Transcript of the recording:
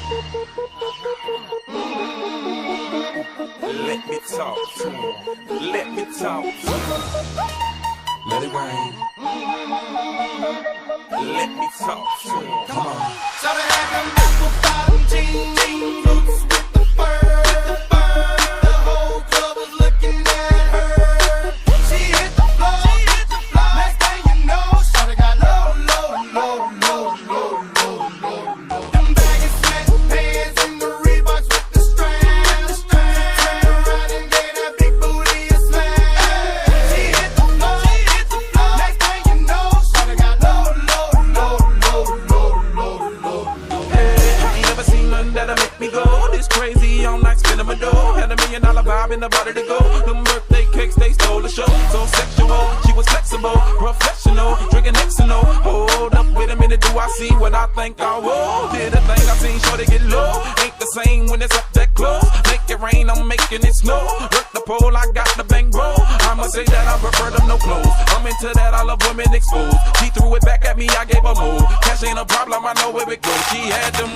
Let me talk to him. Let me talk to him. Let it rain. Let me talk to him. Come on. So they had them apple bottom jeans, boots with the fur. The whole club was looking at her. She hit the floor. Next thing you know, shawty got low. Them baggy sweatpants and the Reeboks with the strands. Turned around and gave that big booty a smash. She hit the floor. Next thing you know, shawty got low. Ain't never seen nothing that'll make me go this crazy all night spinning my dough. Had $1 million vibe in the body to go. Them birthday cakes, they stole the show. So sexual, she was flexible, professional, drinking Xano. Hold up, wait a minute, do I see what I think I will? Did a thing I seen, sure they get low. Ain't the same when it's up that close. Make it rain, I'm making it snow. Work the pole, I got the bang roll. I'ma say that I prefer them no clothes. I'm into that, I love women exposed. She threw it back at me, I gave her more. Cash ain't a problem, I know where it goes. She had them